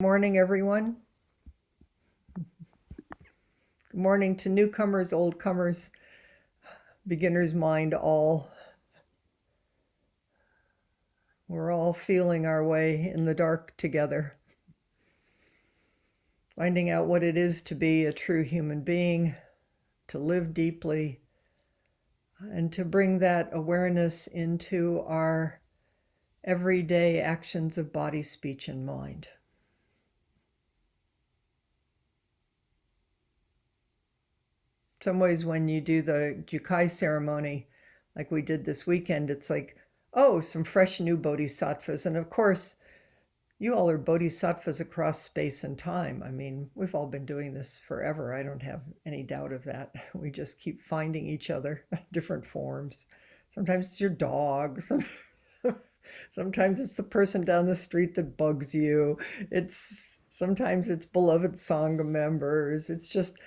Morning, everyone. Good morning to newcomers, old comers, beginner's mind, all. We're all feeling our way in the dark together, finding out what it is to be a true human being, to live deeply, and to bring that awareness into our everyday actions of body, speech, and mind. Some ways when you do the Jukai ceremony, like we did this weekend, it's like, oh, some fresh new bodhisattvas. And of course, you all are bodhisattvas across space and time. I mean, we've all been doing this forever. I don't have any doubt of that. We just keep finding each other, different forms. Sometimes it's your dog. Sometimes it's the person down the street that bugs you. Sometimes it's beloved Sangha members. It's just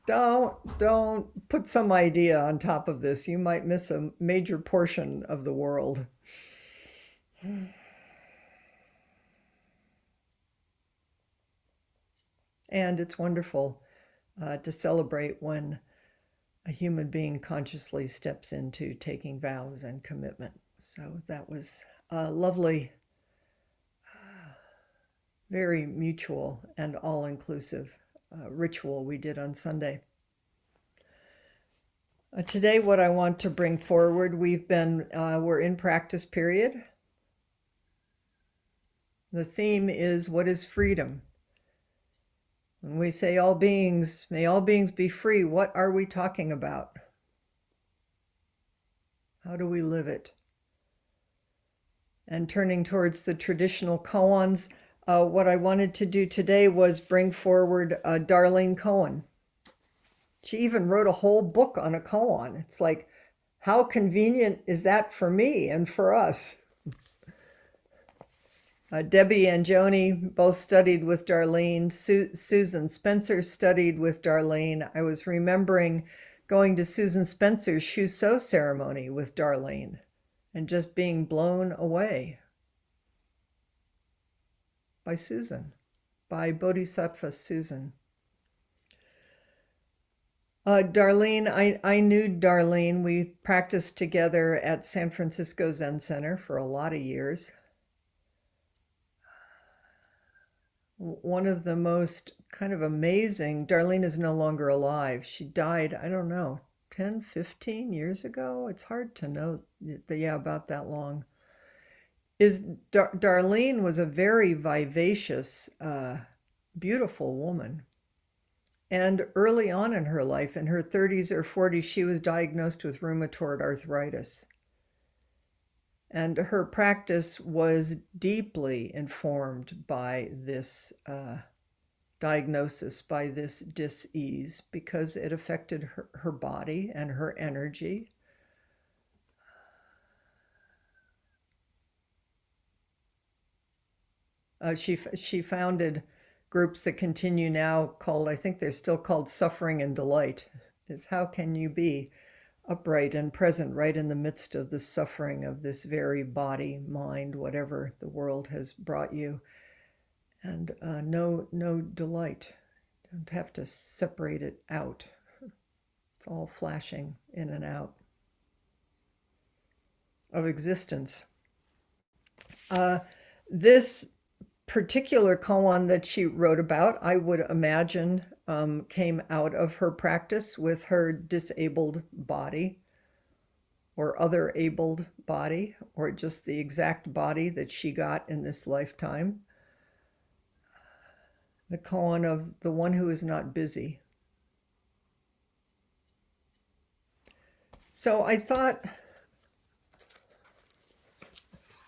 don't put some idea on top of this. You might miss a major portion of the world. And it's wonderful to celebrate when a human being consciously steps into taking vows and commitment. So that was a lovely, very mutual and all-inclusive ritual we did on Sunday. Today, what I want to bring forward, we're in practice period. The theme is, what is freedom? When we say may all beings be free, what are we talking about? How do we live it? And turning towards the traditional koans, what I wanted to do today was bring forward Darlene Cohen. She even wrote a whole book on a koan. It's like, how convenient is that for me and for us? Debbie and Joni both studied with Darlene. Susan Spencer studied with Darlene. I was remembering going to Susan Spencer's Shuso ceremony with Darlene and just being blown away by Susan, by Bodhisattva Susan. Darlene, I knew Darlene. We practiced together at San Francisco Zen Center for a lot of years. One of the most kind of amazing, Darlene is no longer alive. She died, I don't know, 10, 15 years ago. It's hard to know, about that long. Darlene was a very vivacious, beautiful woman. And early on in her life, in her 30s or 40s, she was diagnosed with rheumatoid arthritis. And her practice was deeply informed by this diagnosis, by this dis-ease, because it affected her body and her energy. She founded groups that continue now called, I think they're still called Suffering and Delight, is how can you be upright and present right in the midst of the suffering of this very body, mind, whatever the world has brought you, and no delight. Don't have to separate it out. It's all flashing in and out of existence. This particular koan that she wrote about, I would imagine, came out of her practice with her disabled body or other abled body, or just the exact body that she got in this lifetime. The koan of the one who is not busy. So I thought,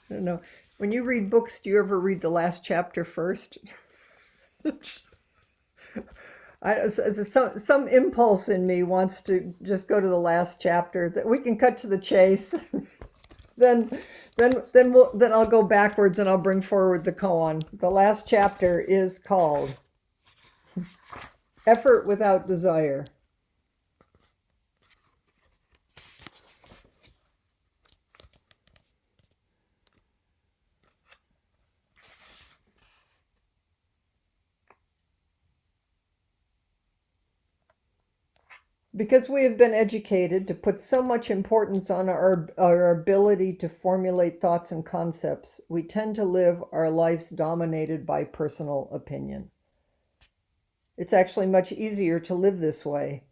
I don't know, when you read books, do you ever read the last chapter first? Some impulse in me wants to just go to the last chapter. That we can cut to the chase. then I'll go backwards and I'll bring forward the koan. The last chapter is called Effort Without Desire. Because we have been educated to put so much importance on our ability to formulate thoughts and concepts, we tend to live our lives dominated by personal opinion. It's actually much easier to live this way.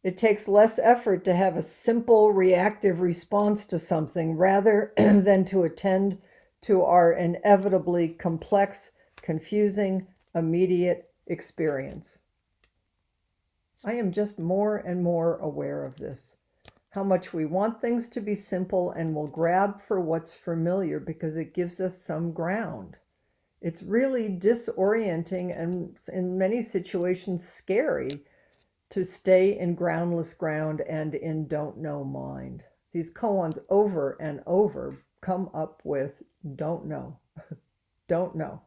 It takes less effort to have a simple reactive response to something rather than to attend to our inevitably complex, confusing, immediate experience. I am just more and more aware of this. How much we want things to be simple and will grab for what's familiar because it gives us some ground. It's really disorienting and in many situations scary to stay in groundless ground and in don't know mind. These koans over and over come up with don't know, don't know.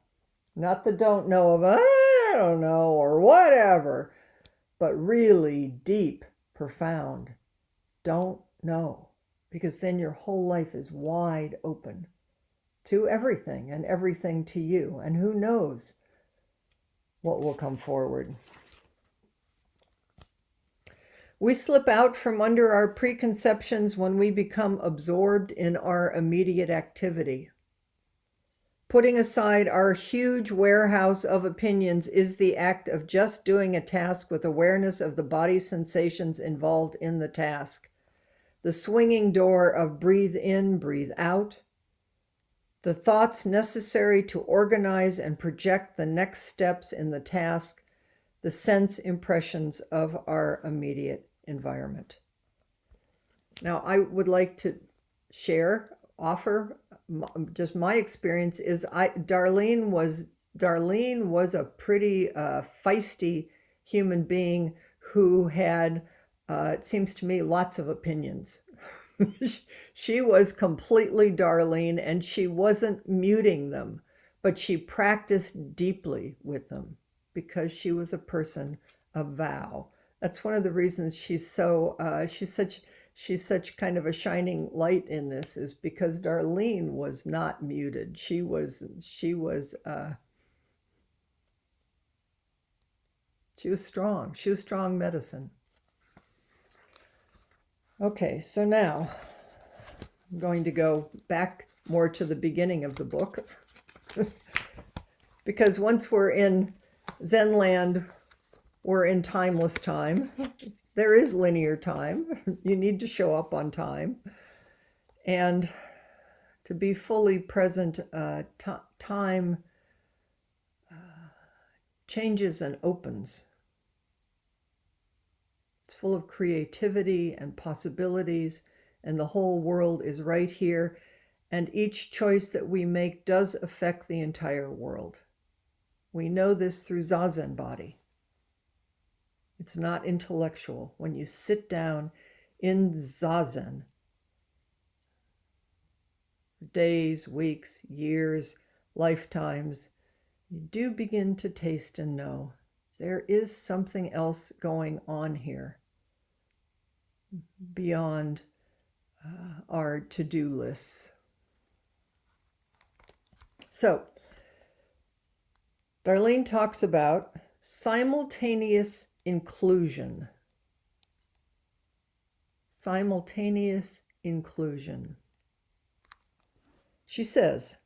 Not the don't know of I don't know or whatever, but really deep, profound don't know. Because then your whole life is wide open to everything and everything to you. And who knows what will come forward. We slip out from under our preconceptions when we become absorbed in our immediate activity. Putting aside our huge warehouse of opinions is the act of just doing a task with awareness of the body sensations involved in the task. The swinging door of breathe in, breathe out. The thoughts necessary to organize and project the next steps in the task. The sense impressions of our immediate environment. Now, I would like to offer just my experience is Darlene was a pretty feisty human being who had, it seems to me, lots of opinions. She was completely Darlene, and she wasn't muting them, but she practiced deeply with them because she was a person of vow. That's one of the reasons she's such kind of a shining light in this, is because Darlene was not muted. She was strong. She was strong medicine. Okay, so now I'm going to go back more to the beginning of the book because once we're in Zen land, we're in timeless time. There is linear time. You need to show up on time. And to be fully present, time changes and opens. It's full of creativity and possibilities, and the whole world is right here. And each choice that we make does affect the entire world. We know this through Zazen body. It's not intellectual. When you sit down in Zazen, days, weeks, years, lifetimes, you do begin to taste and know there is something else going on here beyond our to-do lists. So, Darlene talks about simultaneous inclusion. Simultaneous inclusion. She says,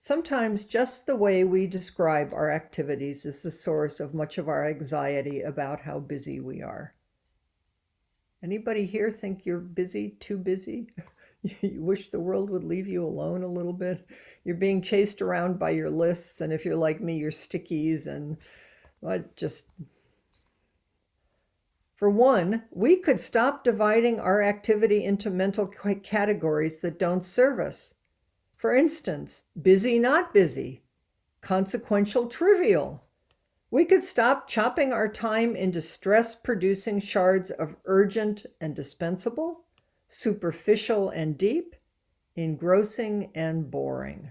sometimes just the way we describe our activities is the source of much of our anxiety about how busy we are. Anybody here think you're busy, too busy? You wish the world would leave you alone a little bit? You're being chased around by your lists, and if you're like me, your stickies, and just... For one, we could stop dividing our activity into mental categories that don't serve us. For instance, busy, not busy, consequential, trivial. We could stop chopping our time into stress-producing shards of urgent and dispensable, superficial and deep, engrossing and boring.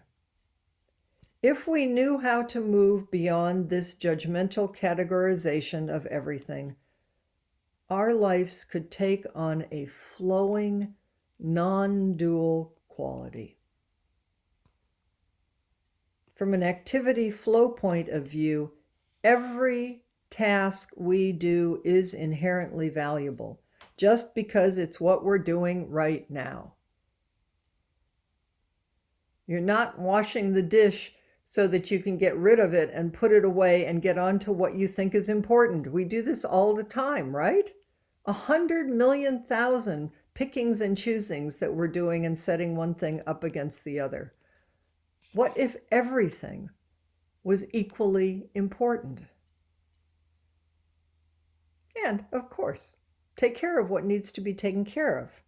If we knew how to move beyond this judgmental categorization of everything, our lives could take on a flowing, non-dual quality. From an activity flow point of view, every task we do is inherently valuable, just because it's what we're doing right now. You're not washing the dish so that you can get rid of it and put it away and get on to what you think is important. We do this all the time, right? 100,000,000 pickings and choosings that we're doing and setting one thing up against the other. What if everything was equally important? And, of course, take care of what needs to be taken care of.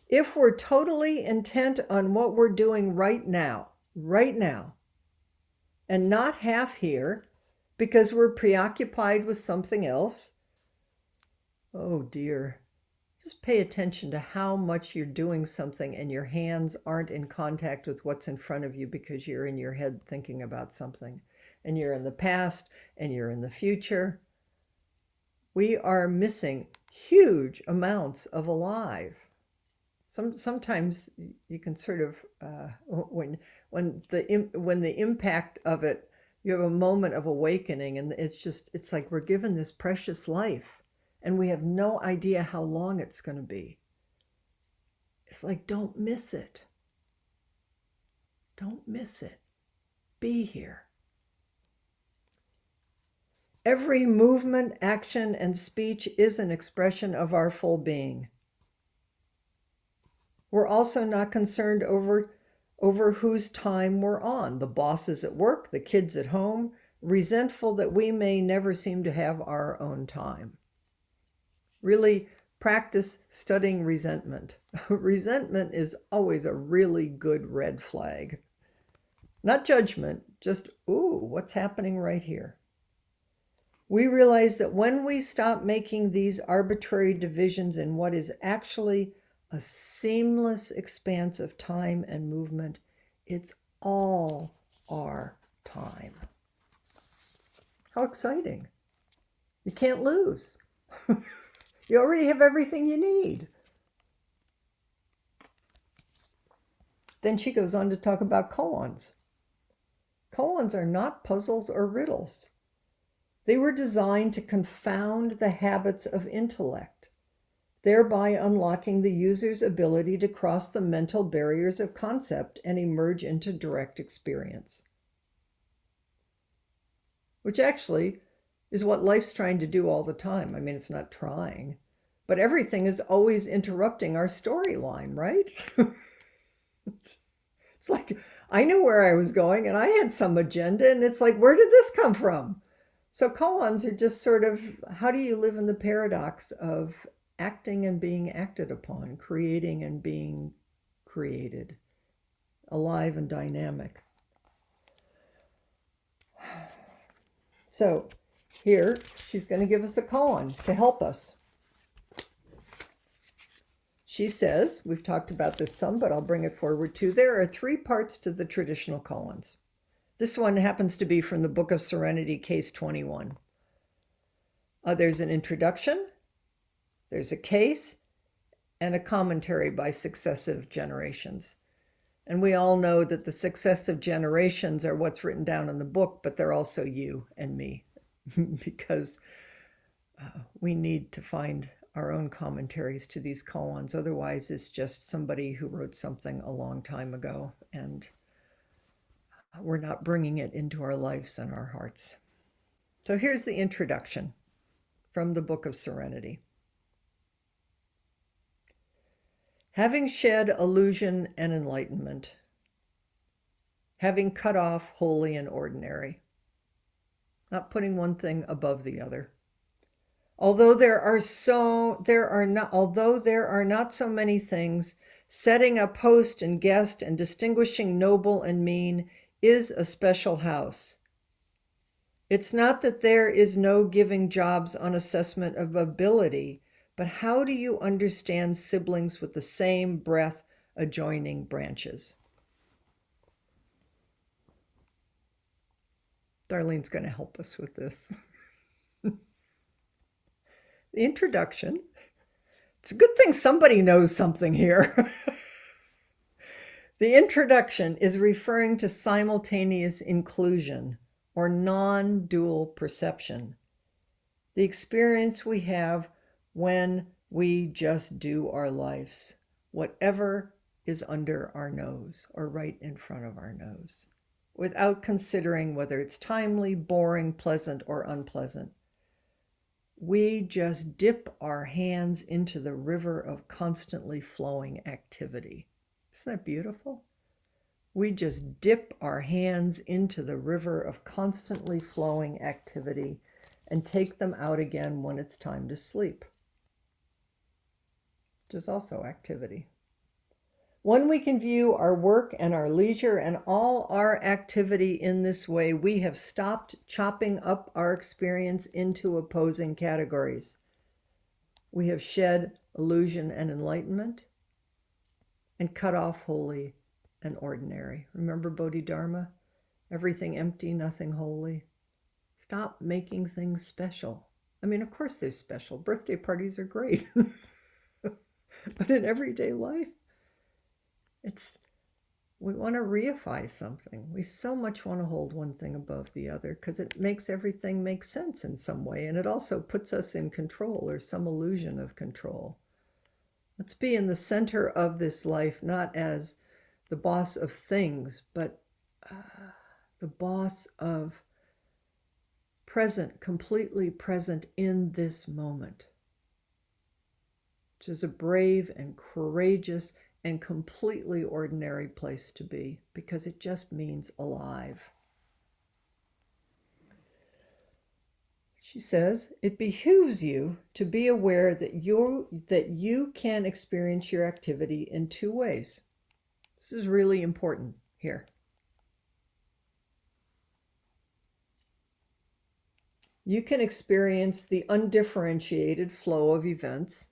If we're totally intent on what we're doing right now, and not half here because we're preoccupied with something else, oh dear, just pay attention to how much you're doing something and your hands aren't in contact with what's in front of you because you're in your head thinking about something, and you're in the past and you're in the future. We are missing huge amounts of alive. Sometimes you can sort of when the impact of it, you have a moment of awakening, and it's like we're given this precious life and we have no idea how long it's going to be. It's like, don't miss it. Don't miss it. Be here. Every movement, action, and speech is an expression of our full being. We're also not concerned over whose time we're on. The boss is at work, the kids at home, resentful that we may never seem to have our own time. Really practice studying resentment. Resentment is always a really good red flag. Not judgment, just, ooh, what's happening right here? We realize that when we stop making these arbitrary divisions in what is actually a seamless expanse of time and movement, it's all our time. How exciting. You can't lose. You already have everything you need. Then she goes on to talk about koans. Koans are not puzzles or riddles. They were designed to confound the habits of intellect, thereby unlocking the user's ability to cross the mental barriers of concept and emerge into direct experience. Which actually is what life's trying to do all the time. I mean, it's not trying, but everything is always interrupting our storyline, right? It's like, I knew where I was going and I had some agenda, and it's like, where did this come from? So koans are just sort of, how do you live in the paradox of acting and being acted upon, creating and being created, alive and dynamic. So here, she's going to give us a koan to help us. She says, we've talked about this some, but I'll bring it forward too. There are 3 parts to the traditional koans. This one happens to be from the Book of Serenity, case 21. There's an introduction, there's a case, and a commentary by successive generations. And we all know that the successive generations are what's written down in the book, but they're also you and me, because we need to find our own commentaries to these koans. Otherwise, it's just somebody who wrote something a long time ago, and we're not bringing it into our lives and our hearts. So here's the introduction from the Book of Serenity. Having shed illusion and enlightenment, having cut off holy and ordinary, not putting one thing above the other. Although there are not so many things, setting up host and guest and distinguishing noble and mean is a special house. It's not that there is no giving jobs on assessment of ability, but how do you understand siblings with the same breath adjoining branches? Darlene's going to help us with this. The introduction. It's a good thing somebody knows something here. The introduction is referring to simultaneous inclusion, or non-dual perception, the experience we have when we just do our lives, whatever is under our nose or right in front of our nose, without considering whether it's timely, boring, pleasant, or unpleasant. We just dip our hands into the river of constantly flowing activity. Isn't that beautiful? We just dip our hands into the river of constantly flowing activity and take them out again when it's time to sleep, which is also activity. When we can view our work and our leisure and all our activity in this way, we have stopped chopping up our experience into opposing categories. We have shed illusion and enlightenment and cut off holy and ordinary. Remember Bodhidharma? Everything empty, nothing holy. Stop making things special. I mean, of course they're special. Birthday parties are great. But in everyday life, we want to reify something. We so much want to hold one thing above the other because it makes everything make sense in some way. And it also puts us in control or some illusion of control. Let's be in the center of this life, not as the boss of things, but the boss of present, completely present in this moment, which is a brave and courageous and completely ordinary place to be because it just means alive. She says, it behooves you to be aware that you can experience your activity in two ways. This is really important here. You can experience the undifferentiated flow of events,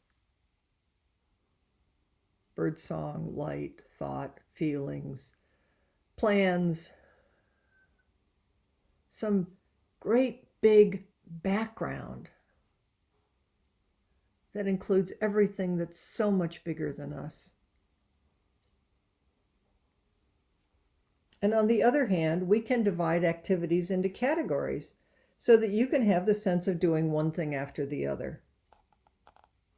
birdsong, light, thought, feelings, plans, some great big background that includes everything that's so much bigger than us. And on the other hand, we can divide activities into categories so that you can have the sense of doing one thing after the other,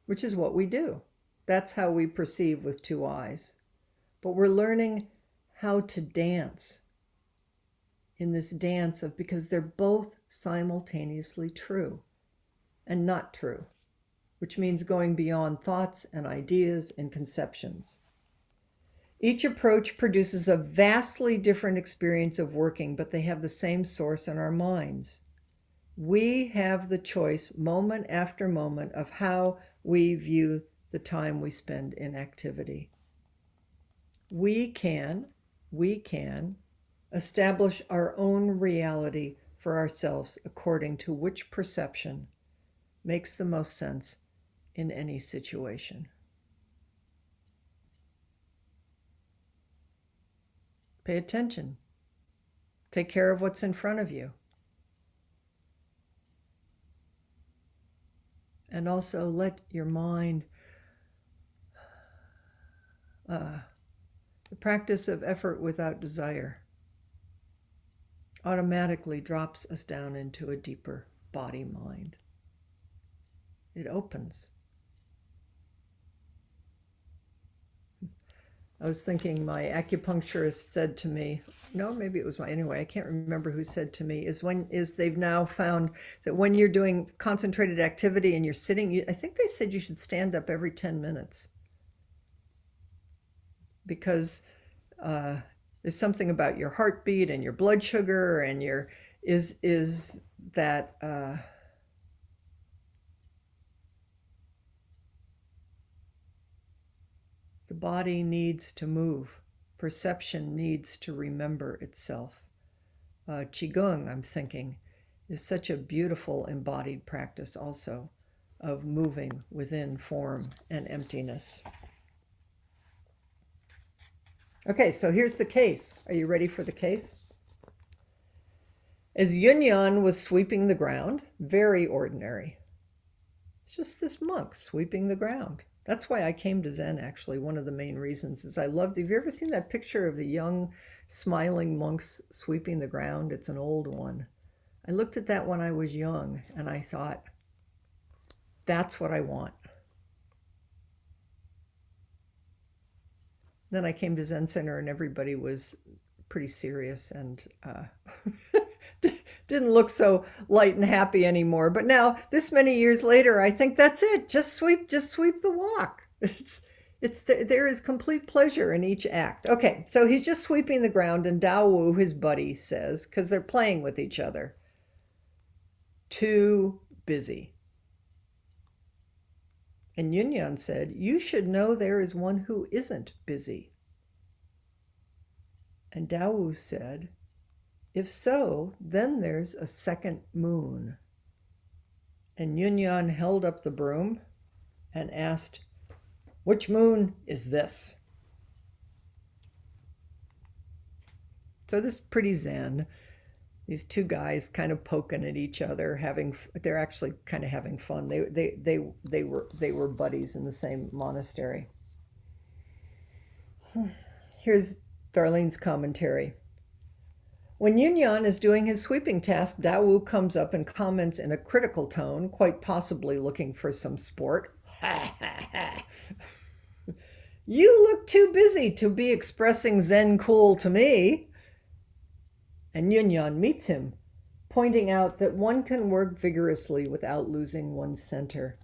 which is what we do. That's how we perceive with two eyes. But we're learning how to dance in this dance of, because they're both simultaneously true and not true, which means going beyond thoughts and ideas and conceptions. Each approach produces a vastly different experience of working, but they have the same source in our minds. We have the choice moment after moment of how we view the time we spend in activity. We can establish our own reality for ourselves according to which perception makes the most sense in any situation. Pay attention. Take care of what's in front of you. And also let your mind, the practice of effort without desire automatically drops us down into a deeper body mind. It opens. I was thinking my acupuncturist said to me, no, maybe it was anyway, I can't remember who said to me, is they've now found that when you're doing concentrated activity and you're sitting, I think they said you should stand up every 10 minutes. Because there's something about your heartbeat and your blood sugar and is that the body needs to move. Perception needs to remember itself. Qigong, I'm thinking, is such a beautiful embodied practice also of moving within form and emptiness. Okay, so here's the case. Are you ready for the case? As Yunyan was sweeping the ground, very ordinary. It's just this monk sweeping the ground. That's why I came to Zen, actually. One of the main reasons is I loved, have you ever seen that picture of the young smiling monks sweeping the ground? It's an old one. I looked at that when I was young and I thought, that's what I want. Then I came to Zen Center and everybody was pretty serious and didn't look so light and happy anymore. But now, this many years later, I think that's it. Just sweep the walk. There is complete pleasure in each act. Okay, so he's just sweeping the ground, and Dao Wu, his buddy, says, because they're playing with each other, too busy. And Yunyan said, you should know there is one who isn't busy. And Dao Wu said, if so, then there's a second moon. And Yunyan held up the broom and asked, which moon is this? So this is pretty zen. These two guys kind of poking at each other, they're actually kind of having fun. They were buddies in the same monastery. Here's Darlene's commentary. When Yunyan is doing his sweeping task, Dao Wu comes up and comments in a critical tone, quite possibly looking for some sport. You look too busy to be expressing Zen cool to me. And Yunyan meets him, pointing out that one can work vigorously without losing one's center.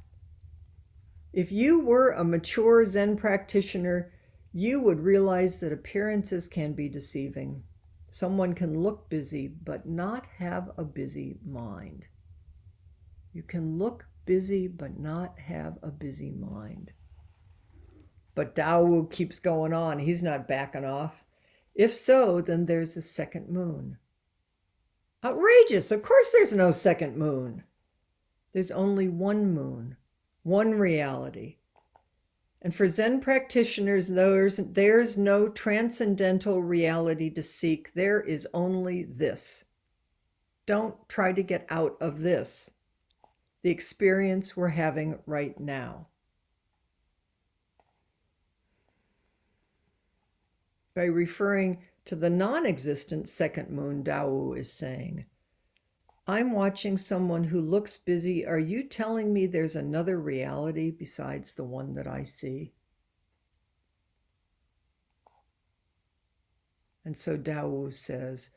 If you were a mature Zen practitioner, you would realize that appearances can be deceiving. Someone can look busy but not have a busy mind. You can look busy but not have a busy mind. But Dao Wu keeps going on. He's not backing off. If so, then there's a second moon. Outrageous! Of course there's no second moon. There's only one moon, one reality. And for Zen practitioners, there's no transcendental reality to seek. There is only this. Don't try to get out of this, the experience we're having right now. By referring to the non-existent second moon, Dao Wu is saying, I'm watching someone who looks busy. Are you telling me there's another reality besides the one that I see? And so Dao Wu says,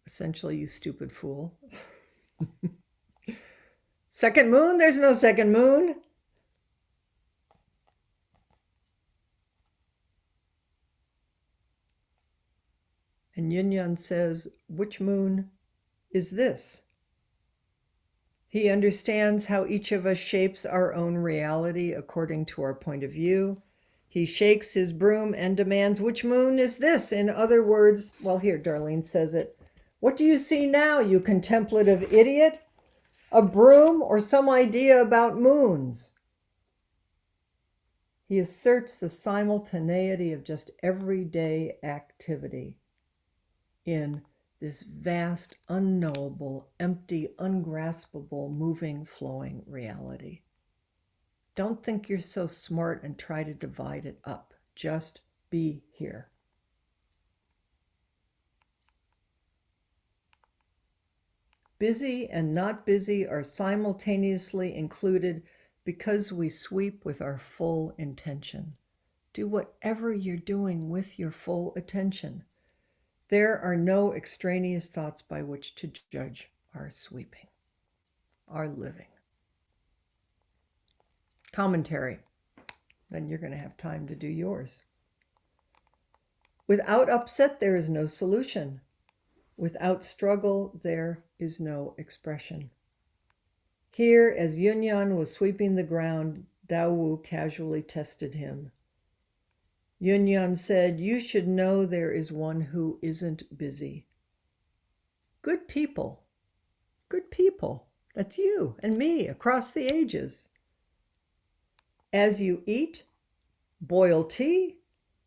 essentially, you stupid fool. Second moon? There's no second moon. And Yunyan says, which moon is this? He understands how each of us shapes our own reality according to our point of view. He shakes his broom and demands, which moon is this? In other words, well, here, Darlene says it. What do you see now, you contemplative idiot? A broom or some idea about moons? He asserts the simultaneity of just everyday activity in this vast, unknowable, empty, ungraspable, moving, flowing reality. Don't think you're so smart and try to divide it up. Just be here. Busy and not busy are simultaneously included because we sweep with our full intention. Do whatever you're doing with your full attention. There are no extraneous thoughts by which to judge our sweeping, our living. Commentary. Then you're going to have time to do yours. Without upset, there is no solution. Without struggle, there is no expression. Here, as Yunyan was sweeping the ground, Dao Wu casually tested him. Yunyan said, you should know there is one who isn't busy. Good people. Good people. That's you and me across the ages. As you eat, boil tea,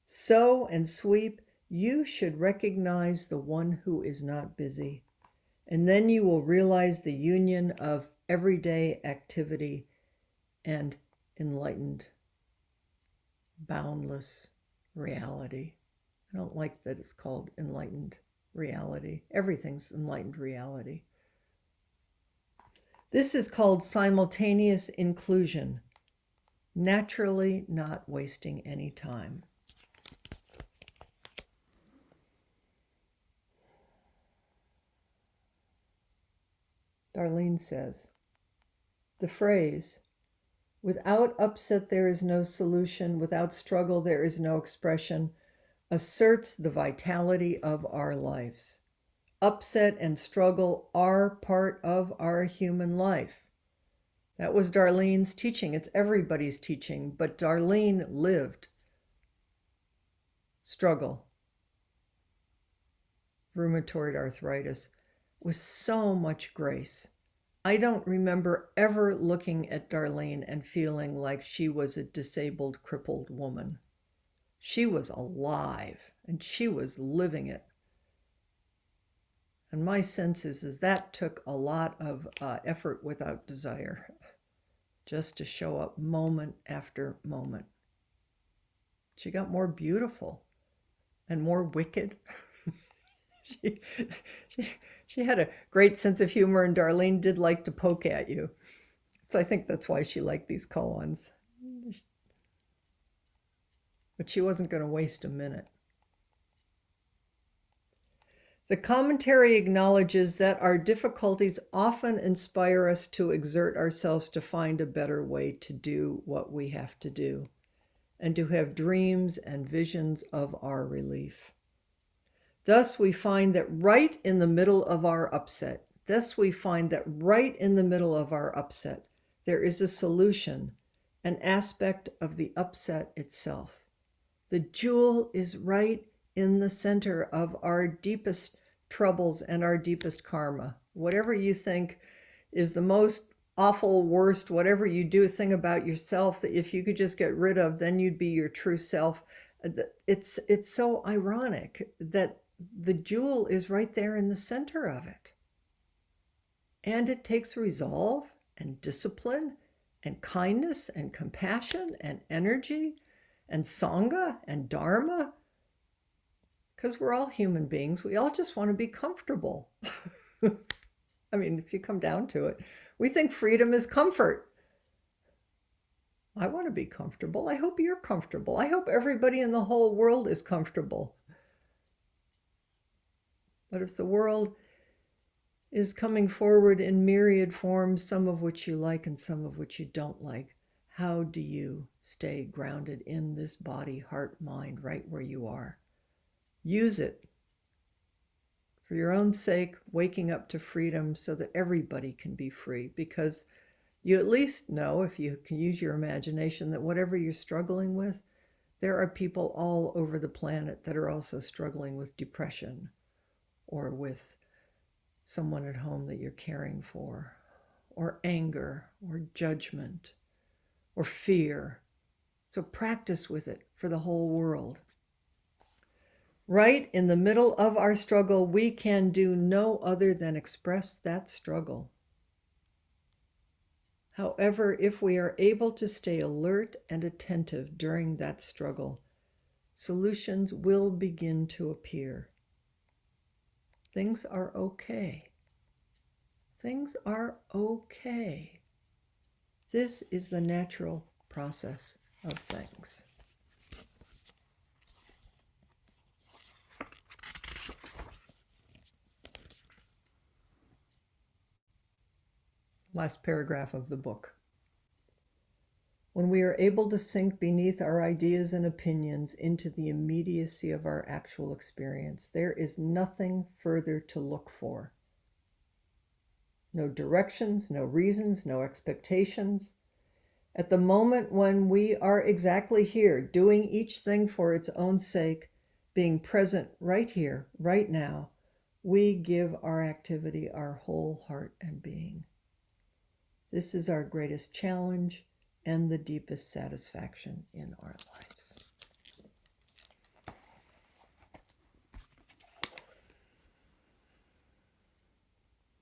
sew and sweep, you should recognize the one who is not busy. And then you will realize the union of everyday activity and enlightened, boundless reality. I don't like that it's called enlightened reality. Everything's enlightened reality. This is called simultaneous inclusion, naturally not wasting any time. Darlene says, the phrase, without upset there is no solution, without struggle there is no expression, asserts the vitality of our lives. Upset and struggle are part of our human life. That was Darlene's teaching. It's everybody's teaching, but Darlene lived struggle, rheumatoid arthritis, with so much grace. I don't remember ever looking at Darlene and feeling like she was a disabled, crippled woman. She was alive and she was living it. And my sense is that took a lot of effort without desire, just to show up moment after moment. She got more beautiful and more wicked. She had a great sense of humor, and Darlene did like to poke at you. So I think that's why she liked these koans. But she wasn't going to waste a minute. The commentary acknowledges that our difficulties often inspire us to exert ourselves to find a better way to do what we have to do, and to have dreams and visions of our relief. Thus, we find that right in the middle of our upset, there is a solution, an aspect of the upset itself. The jewel is right in the center of our deepest troubles and our deepest karma. Whatever you think is the most awful, worst, whatever you do thing about yourself that if you could just get rid of, then you'd be your true self. It's so ironic that the jewel is right there in the center of it. And it takes resolve and discipline and kindness and compassion and energy and sangha and dharma, because we're all human beings. We all just want to be comfortable. I mean, if you come down to it, we think freedom is comfort. I want to be comfortable. I hope you're comfortable. I hope everybody in the whole world is comfortable. But if the world is coming forward in myriad forms, some of which you like and some of which you don't like, how do you stay grounded in this body, heart, mind, right where you are? Use it for your own sake, waking up to freedom so that everybody can be free, because you at least know, if you can use your imagination, that whatever you're struggling with, there are people all over the planet that are also struggling with depression, or with someone at home that you're caring for, or anger, or judgment, or fear. So practice with it for the whole world. Right in the middle of our struggle, we can do no other than express that struggle. However, if we are able to stay alert and attentive during that struggle, solutions will begin to appear. Things are okay. Things are okay. This is the natural process of things. Last paragraph of the book. When we are able to sink beneath our ideas and opinions into the immediacy of our actual experience, there is nothing further to look for. No directions, no reasons, no expectations. At the moment when we are exactly here, doing each thing for its own sake, being present right here, right now, we give our activity our whole heart and being. This is our greatest challenge and the deepest satisfaction in our lives.